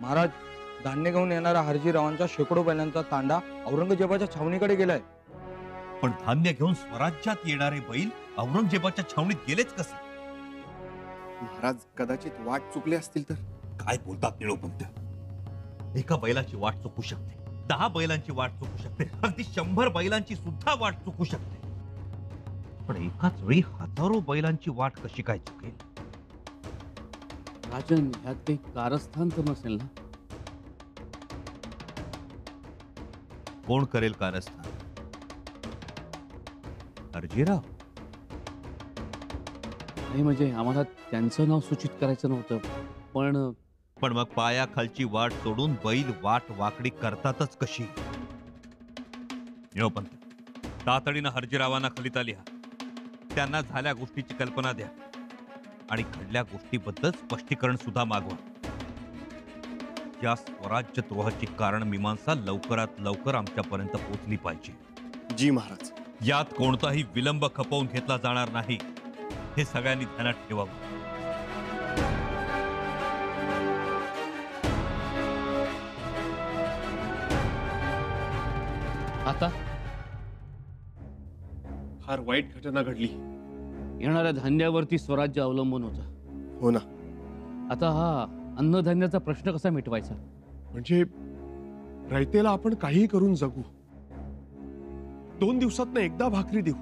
महाराज, धान्य घेऊन येणाऱ्या हरजीरावांचा शेकडो बैलांचा तांडा औरंगजेबाच्या छावणीकडे गेलाय. पण धान्य घेऊन स्वराज्यात येणारे बैल औरंगजेबाच्या छावणीत गेलेच कसे? महाराज कदाचित वाट चुकले असतील तर. काय बोलतात निळोपंत? एका बैलाची वाट चुकू शकते, 10 बैलांची वाट चुकू शकते, अगदी 100 बैलांची सुद्धा वाट चुकू शकते. पण एकाच वेळी हजारो बैलांची वाट कशी काय चुकेल? राजन, ह्यात काही कारस्थान तर नसेल ना? कोण करेल कारस्थान? हरजीराव? नाही म्हणजे आम्हाला त्यांचं नाव सूचित करायचं नव्हतं, पण मग पायाखालची वाट सोडून बैल वाट वाकडी करतातच कशी? निळोपंत, तातडीनं हरजीरावांना खलिता लिहा. त्यांना झाल्या गोष्टीची कल्पना द्या आणि घडल्या गोष्टीबद्दल स्पष्टीकरण सुद्धा मागवा. या स्वराज्य द्रोहाची कारण मीमांसा लवकरात लवकर आमच्यापर्यंत पोहोचली पाहिजे. जी महाराज. यात कोणताही विलंब खपवून घेतला जाणार नाही, हे सगळ्यांनी ध्यानात ठेवावं. आता फार वाईट घटना घडली. येणाऱ्या धान्यावरती स्वराज्य अवलंबून होतं. हो ना. आता हा अन्नधान्याचा प्रश्न कसा मिटवायचा? म्हणजे रयतेला आपण काही करून जगू, 2 दिवसात एकदा भाकरी देऊ,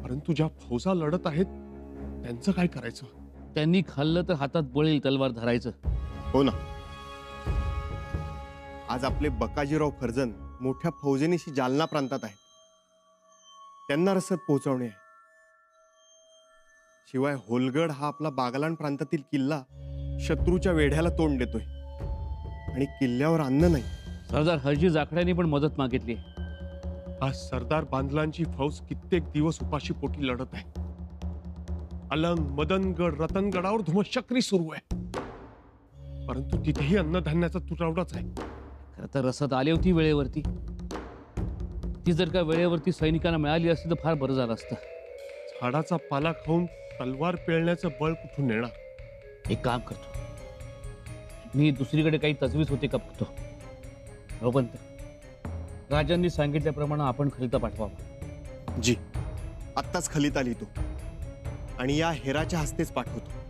परंतु ज्या फौजा लढत आहेत त्यांचं काय करायचं? त्यांनी खाल्लं तर हातात बळेल तलवार धरायचं. हो ना. आज आपले बकाजीराव फर्जंद मोठ्या फौजेनीशी जालना प्रांतात आहेत. त्यांना रसद पोहोचवणे आहे. शिवाय होलगड हा आपला बागलाण प्रांतातील किल्ला शत्रूच्या वेढ्याला तोंड देतोय आणि किल्ल्यावर अन्न नाही. सरदार हरजी जाखड्यांनी पण मदत मागितली. आज सरदार बांधलांची फौज कित्येक दिवस उपाशी पोटी लढत आहे. अलंग, मदनगड, रतनगडावर धुमश्चक्री सुरू आहे, परंतु तिथेही अन्नधान्याचा तुटवडाच आहे. खरं तर रसद आली होती वेळेवरती. ती जर का वेळेवरती सैनिकांना मिळाली असती तर फार बरं झालं असतं. झाडाचा पाला खाऊन तलवार पेळण्याचं बळ कुठून येणार? एक काम करतो, मी दुसरीकडे काही तजवीज होते का बघतो. रोपंत, राजांनी सांगितल्याप्रमाणे आपण खलिता पाठवावा. जी, आत्ताच खलिता लिहितो आणि या हेराच्या हस्तेच पाठवतो.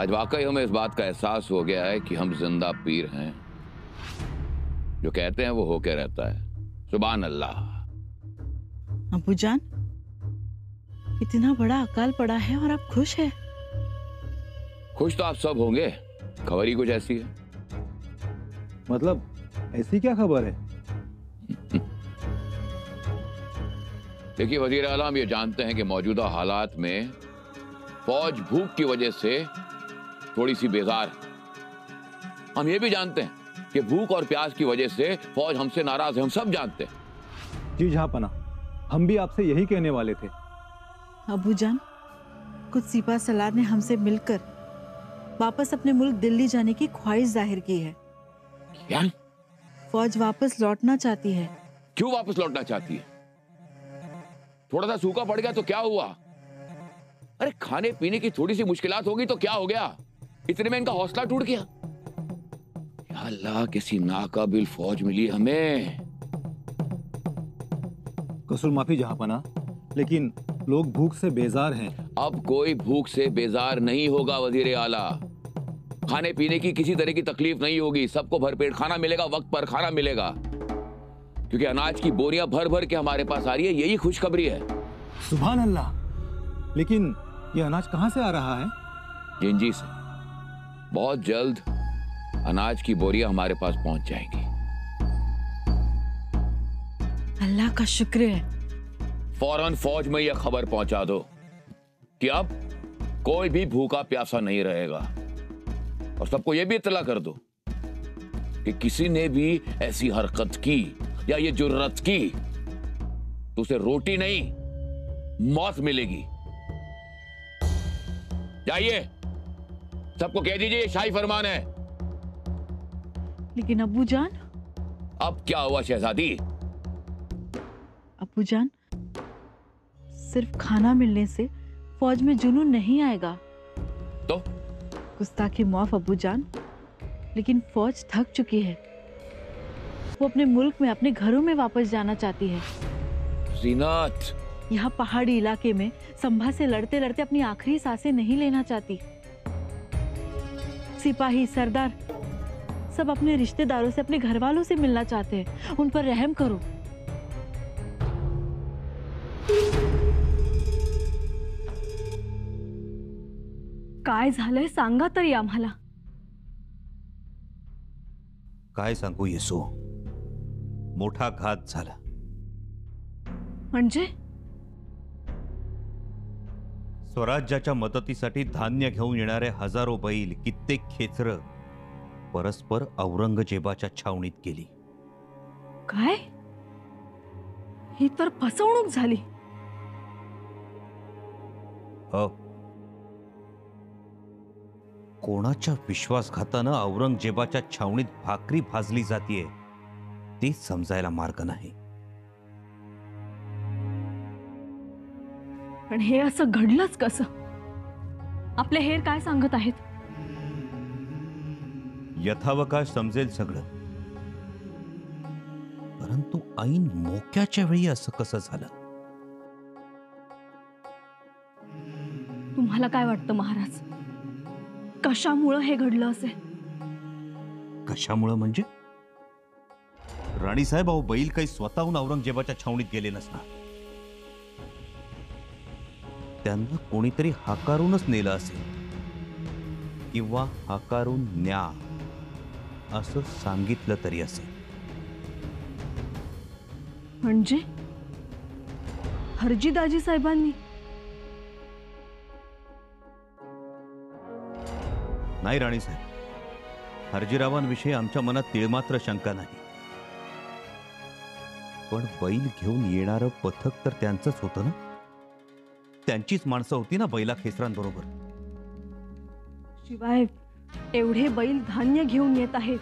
आज वाकई हमें इस बात का एहसास हो गया है कि हम जिंदा पीर हैं. जो कहते हैं वो होके रहता है. सुभान अल्लाह. अबूजान, इतना बड़ा अकाल पड़ा है और आप खुश हैं? खुश तो आप सब होंगे, खबर ही कुछ ऐसी है. मतलब ऐसी क्या खबर है? देखिए वजीर आला, हम ये जानते हैं कि मौजूदा हालात में फौज भूख की वजह से थोड़ी सी बेजार है. हम ये भी जानते हैं कि भूख और प्यास की वजह से फौज हमसे नाराज है. हम सब जानते हैं. जी जहांपना, हम भी आपसे यही कहने वाले थे. अबूजान, कुछ सिपा सलार ने हमसे मिलकर वापस अपने मुल्क दिल्ली जाने की ख्वाहिश जाहिर की है. क्या? फौज वापस लौटना चाहती है. क्यों वापस लौटना चाहती है? थोड़ा सा सूखा पड़ गया तो क्या हुआ? अरे खाने पीने की थोड़ी सी मुश्किलात होगी तो क्या हो गया? इतने में इनका हौसला टूट गया. या अल्लाह, किसी नाकाबिल फौज मिली हमें. कसूर माफी जहांपना, लेकिन लोग भूख से बेजार हैं. अब कोई भूख से बेजार नहीं होगा वजीर आला. खाने पीने की किसी तरह की तकलीफ नहीं होगी. सबको भरपेट खाना मिलेगा, वक्त पर खाना मिलेगा, क्योंकि अनाज की बोरियां भर भर के हमारे पास आ रही है. यही खुशखबरी है. सुभान अल्लाह. लेकिन ये अनाज कहां से आ रहा है? जिंजी से. बहुत जल्द अनाज की बोरियां हमारे पास पहुंच जाएंगी. अल्लाह का शुक्र है. फौरन फौज में यह खबर पहुंचा दो कि अब कोई भी भूखा प्यासा नहीं रहेगा, और सबको यह भी इत्तला कर दो कि किसी ने भी ऐसी हरकत की या ये जुर्रत की तो उसे रोटी नहीं मौत मिलेगी. जाइए, सबको कह दीजिए, शाही फरमान है. लेकिन अबूजान. अब क्या हुआ शहजादी? अबूजान, सिर्फ खाना मिलने से फौज में जुनून नहीं आएगा। तो गुस्ताखी माफ अब्बू जान, लेकिन फौज थक चुकी है। वो अपने मुल्क में, अपने घरों में वापस जाना चाहती है। जीनत, यहाँ पहाड़ी इलाके में संभा से लड़ते लड़ते अपनी आखिरी सांसें नहीं लेना चाहती। सिपाही, सरदार सब अपने रिश्तेदारों से, अपने घर वालों से मिलना चाहते हैं। उन पर रहम करो। काय झालंय सांगा तरी आम्हाला। काय सांगू येसू, मोठा घात झाला. म्हणजे स्वराज्याच्या मदतीसाठी धान्य घेऊन येणारे हजारो बैल, कित्येक खेचर परस्पर औरंगजेबाच्या छावणीत गेली. काय? ही तर फसवणूक झाली. कोणाच्या विश्वासघातानं औरंगजेबाच्या छावणीत भाकरी भाजली जातीये ते समजायला मार्ग नाही. पण हे असं घडलंच कसं? आपले हेर काय सांगत आहेत? यथावकाश समजेल सगळं, परंतु ऐन मोक्याच्या वेळी असं कसं झालं? तुम्हाला काय वाटतं महाराज, कशामुळं हे घडलं असेल? कशामुळं म्हणजे? राणीसाहेब, अहो बैल काही स्वतःहून औरंगजेबाच्या छावणीत गेले नसणार. त्यांना कोणीतरी हाकारूनच नेलं असेल, किंवा हाकारून न्या असं सांगितलं तरी असेल. म्हणजे हरजीदाजी साहेबांनी? नाही राणीसाहेब, हरजीरावांविषयी आमच्या मनात तिळमात्र शंका नाही. पण बैल घेऊन येणारं पथक तर त्यांचंच होतं ना. त्यांचीच माणसं होती ना बैला खेसरांबरोबर. शिवाय एवढे बैल धान्य घेऊन येत आहेत,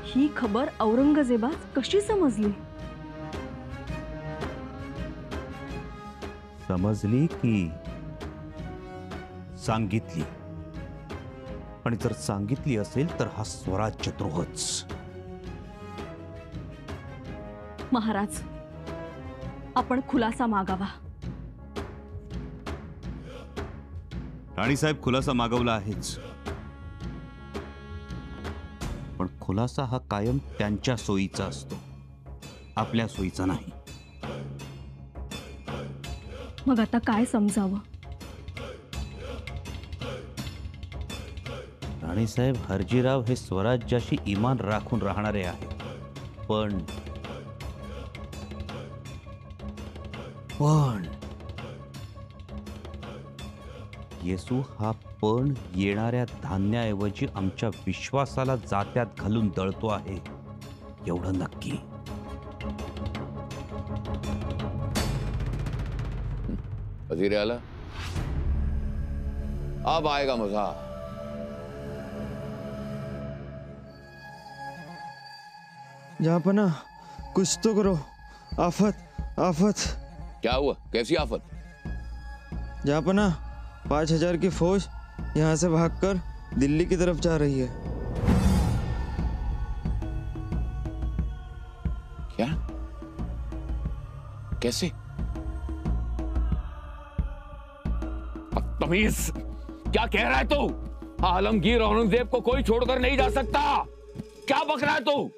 ही खबर औरंगजेबास कशी समजली? समजली की सांगितली? आणि जर सांगितली असेल तर हा स्वराज्यद्रोहच. महाराज, आपण खुलासा मागावा. राणीसाहेब, खुलासा मागवला आहेच, पण खुलासा हा कायम त्यांच्या सोयीचा असतो, आपल्या सोयीचा नाही. मग आता काय समजावं? राणीसाहेब, हरजीराव हे स्वराज्याशी इमान राखून राहणारे आहेत, पण येसू हा पण येणाऱ्या धान्याऐवजी आमच्या विश्वासाला जात्यात घालून दळतो आहे, एवढं नक्की. वजीर आला, अब आएगा मजा. जहाँपना, कुछ तो करो. आफत आफत. क्या हुआ? कैसी आफत? जहाँपना, 5000 की फौज यहाँ से भागकर दिल्ली की तरफ जा रही है. क्या? कैसे? बदतमीज, क्या कह रहा है तू? आलमगीर औरंगजेब को कोई छोड़कर नहीं जा सकता. क्या बक रहा है तू?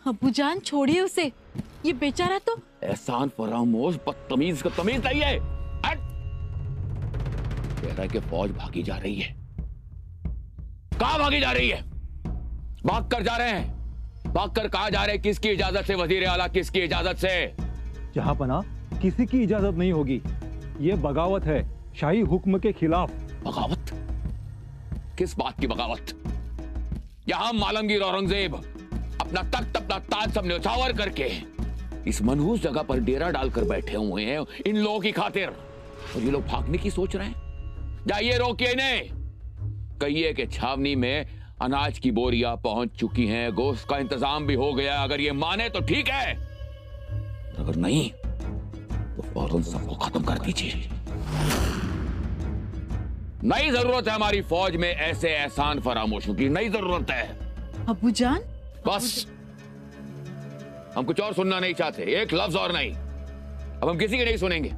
अब्बू जान, छोड़िए उसे, ये बेचारा तो. एहसान फरामोश बदतमीज का तमीज नहीं है. कह रहा है कि फौज भागी जा रही है. कहां भागी जा रही है? भाग कर जा रहे हैं. भाग कर कहां जा रहे हैं? किसकी इजाजत से वजीर आला? किसकी इजाजत से? जहांपना, किसी की इजाजत नहीं होगी. ये बगावत है, शाही हुक्म के खिलाफ. बगावत? किस बात की बगावत? यहां आलमगीर औरंगजेब अपना तख्त, अपना ताज सब न्यौछावर करके इस मनहूस जगह पर डेरा डालकर बैठे हुए हैं इन लोगों की खातिर, और ये लोग भागने की सोच रहे हैं. जाइए, रोकिए इन्हें. कहिए कि छावनी में अनाज की बोरियां पहुंच चुकी हैं, गोश्त का इंतजाम भी हो गया. अगर ये माने तो ठीक है, अगर नहीं तो और उन सबको खत्म कर दीजिए। नई जरूरत है हमारी फौज में ऐसे एहसान फरामोशों की, नई जरूरत है। अब्बूजान, बस, हम कुछ और सुनना नहीं चाहते, एक लफ्ज और नहीं। अब हम किसी की नहीं सुनेंगे।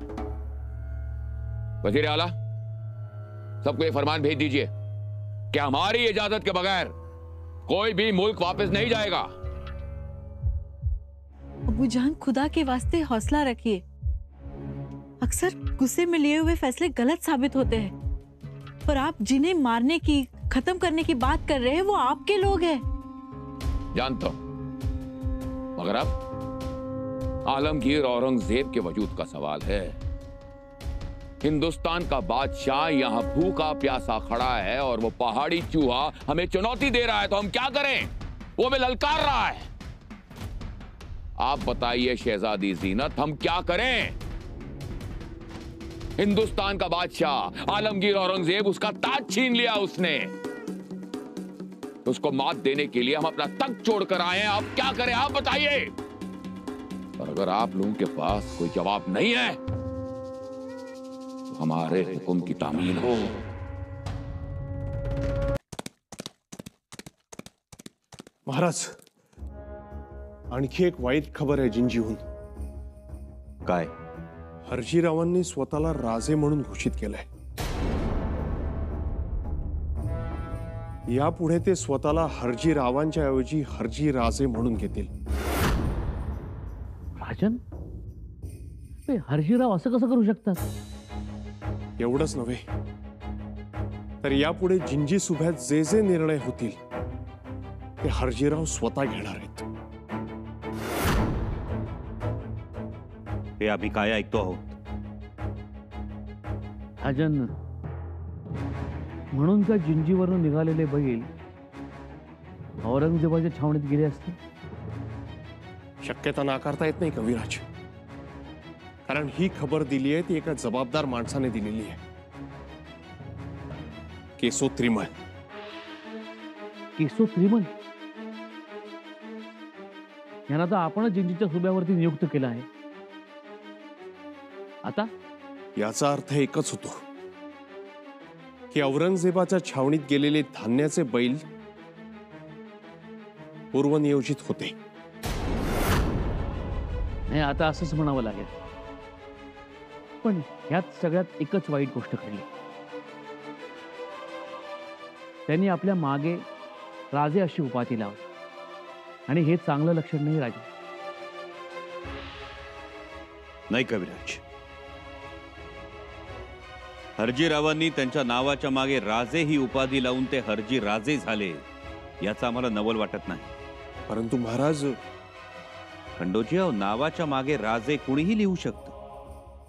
वजीर आला, सबको ये फरमान भेज दीजिए कि हमारी इजाजत के बगैर कोई भी मुल्क वापस नहीं जाएगा। अब्बूजान, खुदा के वास्ते हौसला रखिए। अक्सर गुस्से में लिए हुए फैसले गलत साबित होते हैं, और आप जिन्हें मारने की, खत्म करने की बात कर रहे हैं, वो आपके लोग हैं। जानता हूं, मगर अब आलमगीर औरंगजेब के वजूद का सवाल है। हिंदुस्तान का बादशाह यहां भूखा प्यासा खड़ा है और वो पहाड़ी चूहा हमें चुनौती दे रहा है, तो हम क्या करें? वो हमें ललकार रहा है। आप बताइए शहजादी जीनत, हम क्या करें? हिंदुस्तान का बादशाह आलमगीर औरंगजेब, उसका ताज छीन लिया उसने। उसको मात देने के लिए हम अपना तख्त छोड़कर आए हैं। आप क्या करें? आप बताइए। और अगर आप लोगों के पास कोई जवाब नहीं है तो हमारे हुक्म की तामील हो। महाराज, आणखी एक वाईट खबर आहे जिंजीहून. काय? हर्जीरावांनी स्वतःला राजे म्हणून घोषित केलंय. यापुढे ते स्वतःला हर्जीरावांच्या ऐवजी हर्जी राजे म्हणून घेतील. राजन, ते हर्जीराव असं कसं करू शकतात? एवढंच नव्हे, तर यापुढे जिंजी सुभ्यात जे जे निर्णय होतील ते हर्जीराव स्वतः घेणार आहेत. हे आम्ही काय ऐकतो आहोत? राजन, म्हणून का जिंजीवरून निघालेले बैल औरंगजेबाच्या छावणीत गेले असते? शक्यता नाकारता येत नाही कविराज, कारण ही खबर दिली आहे ती एका जबाबदार माणसाने दिलेली आहे. केसो त्रिमल. केसो त्रिमल यांना तर आपणच जिंजीच्या सुब्यावरती नियुक्त केलं आहे. आता याचा अर्थ एकच होतो की औरंगजेबाच्या छावणीत गेलेले धान्याचे बैल पूर्वनियोजित होते. नाही, आता असंच म्हणावं लागेल. पण ह्यात सगळ्यात एकच वाईट गोष्ट घडली. त्यांनी आपल्या मागे राजे अशी उपाधी लावली, आणि हे चांगलं लक्षण नाही राजे. नाही कविराज, हर्जीरावांनी त्यांच्या नावाच्या मागे राजे ही उपाधी लावून ते हर्जी राजे झाले, याचा आम्हाला नवल वाटत नाही. परंतु महाराज, खंडोजीराव, नावाच्या मागे राजे कुणीही लिहू शकतं.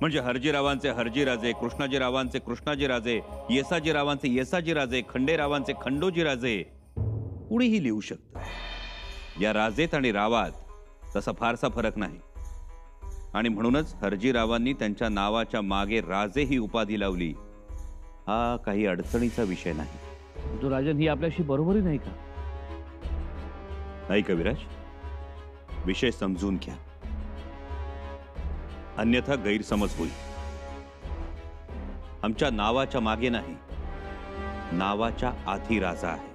म्हणजे हर्जीरावांचे हर्जीराजे, कृष्णाजीरावांचे कृष्णाजीराजे, येसाजीरावांचे येसाजीराजे, खंडेरावांचे खंडोजीराजे, कुणीही लिहू शकतं. या राजेत आणि रावात तसा फारसा फरक नाही, आणि म्हणूनच हर्जीरावांनी त्यांच्या नावाच्या मागे राजे ही उपाधी लावली. हा काही अडचणीचा विषय नाही. तो राजन, ही आपल्याशी बरोबरी नाही का? नाही कविराज, विषय समजून घ्या, अन्यथा गैरसमज होईल. आमच्या नावाच्या मागे नाही, नावाच्या आधी राजा आहे.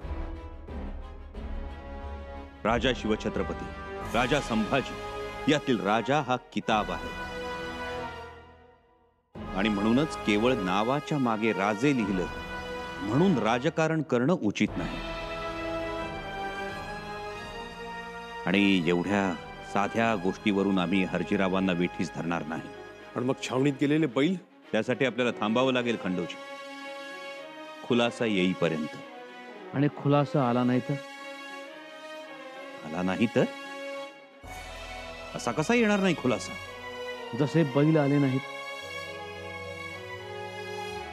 राजा शिवछत्रपती, राजा संभाजी, यातील राजा हा किताब आहे. आणि म्हणूनच केवळ नावाच्या मागे राजे लिहिलं म्हणून राजकारण करणं उचित नाही. आणि एवढ्या साध्या गोष्टीवरून आम्ही हर्जीरावांना वेठीस धरणार नाही. पण मग छावणीत गेलेले बैल? त्यासाठी आपल्याला थांबावं लागेल खंडोजी, खुलासा येईपर्यंत. आणि खुलासा आला नाही तर? आला नाही तर असा कसा येणार नाही खुलासा? जसे बैल आले नाहीत.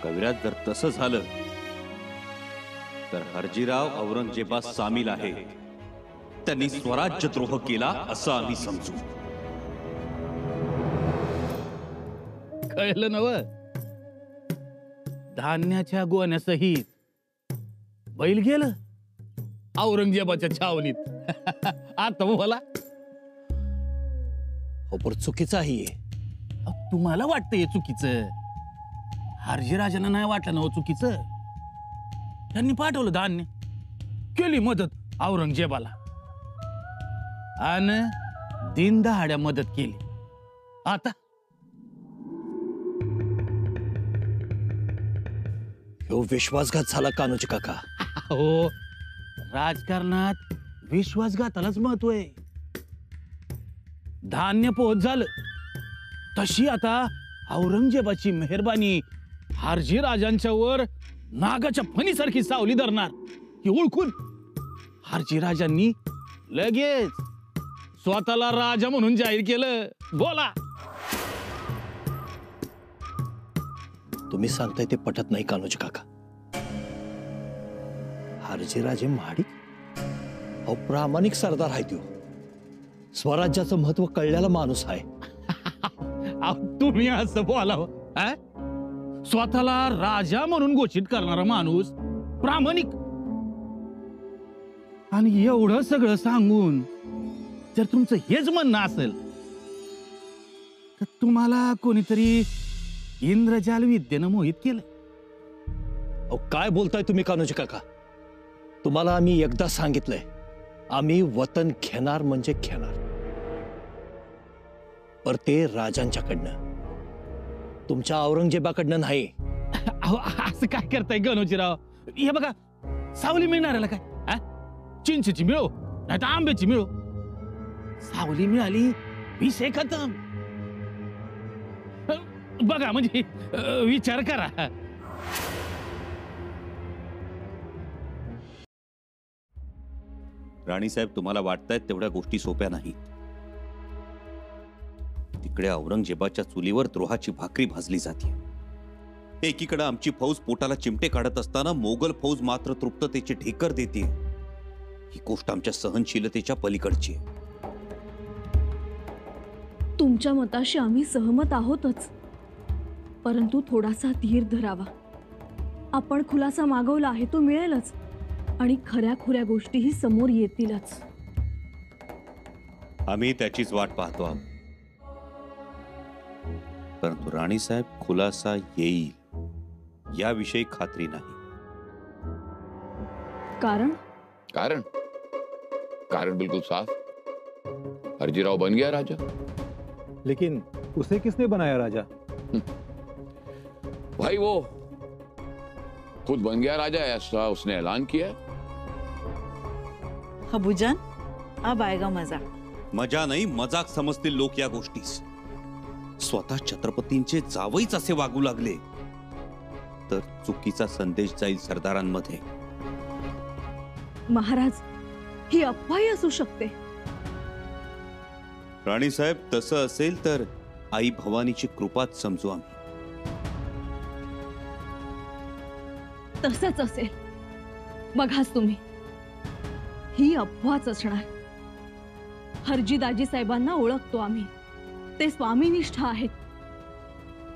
कविराज, जर तसं झालं तर हर्जीराव औरंगजेबात सामील आहे, त्यांनी स्वराज्यद्रोह केला असं आम्ही समजू. कळलं नव? धान्याच्या गोण्यासहित बैल गेलं औरंगजेबाच्या छावणीत. आता मला हो, पण चुकीचं आहे. तुम्हाला वाटतं हे चुकीचं, हर्जीराजांना नाही वाटलं ना हो चुकीचं. त्यांनी पाठवलं धान्य, केली मदत औरंगजेबाला आणि दीनदहाड्या मदत केली. आता ह्यो विश्वासघात झाला कान्होजी काका. हो, राजकारणात विश्वासघातालाच महत्व आहे. धान्य पोहोच झालं तशी आता औरंगजेबाची मेहरबानी हारजी राजांच्यावर नागाच्या फणीसारखी सावली धरणार ही ओळखून हारजी राजांनी लगेच स्वतःला राजा म्हणून जाहीर केलं. बोला. तुम्ही सांगताय ते पटत नाही कान्होजी काका. हारजीराजे महाडिक अहो प्रामाणिक सरदार आहे तो. स्वराज्याचं महत्व कळलेला माणूस आहे. तुम्ही असं बोलावं, स्वतःला राजा म्हणून घोषित करणारा माणूस प्रामाणिक, आणि एवढं सगळं सांगून जर तुमचं हेच म्हणणं असेल तर तुम्हाला कोणीतरी इंद्रजाल विद्येनं मोहित केलं. अहो काय बोलताय तुम्ही कान्होजी काका. तुम्हाला आम्ही एकदा सांगितलंय, आम्ही वतन घेणार म्हणजे घेणार, पर ते राजांच्याकडनं, तुमच्या औरंगजेबाकडनं नाही. असं काय करताय गणोजीराव. हे बघा, सावली मिळणार काय, चिंचेची मिळो नाही तर आंब्याची मिळो, सावली मिळाली विषय खतम. बघा म्हणजे विचार करा. राणीसाहेब, तुम्हाला वाटतायत तेवढ्या गोष्टी सोप्या नाहीत. तिकडे औरंगजेबाच्या चुलीवर द्रोहाची भाकरी भाजली जाते. एकीकडे आमची फौज पोटाला चिमटे काढत असताना मोगल फौज मात्र तृप्ततेचे ढेकर देते. ही गोष्ट आमच्या सहनशीलतेच्या पलीकडची आहे. तुमच्या मताशी आम्ही सहमत आहोतच, परंतु थोडासा धीर धरावा. आपण खुलासा मागवला आहे तो मिळेलच, आणि खऱ्या खुऱ्या गोष्टीही समोर येतीलच. आम्ही त्याचीच वाट पाहतो आहोत. परंतु राणीसाहेब, खुलासा येईल याविषयी खात्री नाही. कारण कारण कारण बिल्कुल साफ, हरजीराव बन गया राजा. लेकिन उसे किसने बनाया राजा? भाई वो खुद बन गया राजा, ऐसा उसने ऐलान किया. अबूजान, अब आएगा मजा. मजा नाही, मजाक समजतील लोक या गोष्टीस. स्वतः छत्रपतींचे जावईच असे वागू लागले तर चुकीचा संदेश जाईल सरदारांमध्ये. महाराज, ही अफवाही असू शकते. राणीसाहेब, तसं असेल तर आई भवानीची कृपाच समजू आम्ही. तसंच असेल. बघाच तुम्ही, ही अफवाच असणार. हरजीदाजी साहेबांना ओळखतो आम्ही, ते स्वामीनिष्ठ आहेत.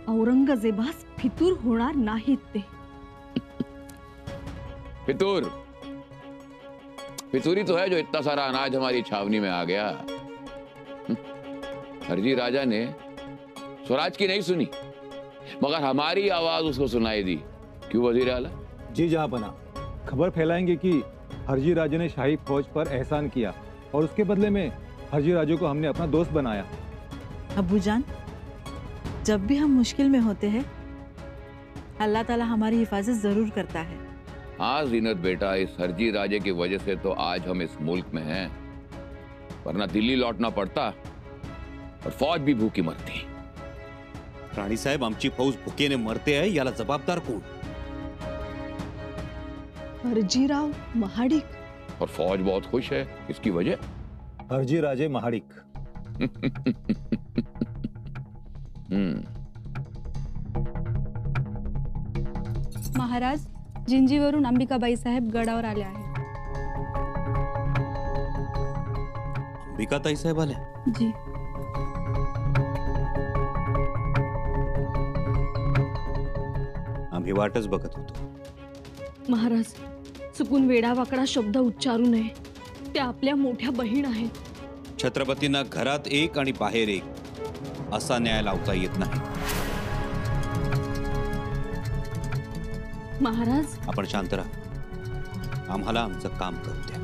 औरंगजेबास फितूर होणार नाहीत ते. फितूर फितूरी तो है जो इतना सारा अनाज हमारी छावनी में आ गया. हरजी राजा ने स्वराज की नहीं सुनी, मगर हमारी आवाज उसको सुनाई दी. क्यों वजीर आला? जी जहांपना, खबर फैलाएंगे कि हरजी राजे ने शाही फौज पर एहसान किया और उसके बदले में हरजी राजू को हमने अपना दोस्त बनाया. अबूजान, जब भी हम मुश्किल में होते हैं अल्लाह ताला हमारी हिफाजत जरूर करता है. हाँ जीनत बेटा, इस हरजी राजे की वजह से तो आज हम इस मुल्क में हैं, वरना दिल्ली लौटना पड़ता और फौज भी भूखी मरती. राणीसाहेब, आमची फौज भुकेने मरते आहे याला जबाबदार कोण? हरजीराव महाडिक. और फौज बहुत खुश है. इसकी वजह हरजी राजे महाडिक. महाराज, जिंजीवरून अंबिकाबाई साहेब गडावर आले आहेत. अंबिकाताई साहेब आल्या? जी. आम्ही वाटच बघत होतो. महाराज, चुकून वेडावाकडा शब्द उच्चारू नये. त्या आपल्या मोठ्या बहीण आहेत. छत्रपतींना घरात एक आणि बाहेर एक असा न्याय लावता येत नाही. महाराज आपण शांत राहा. आम्हाला आमचं काम करू द्या.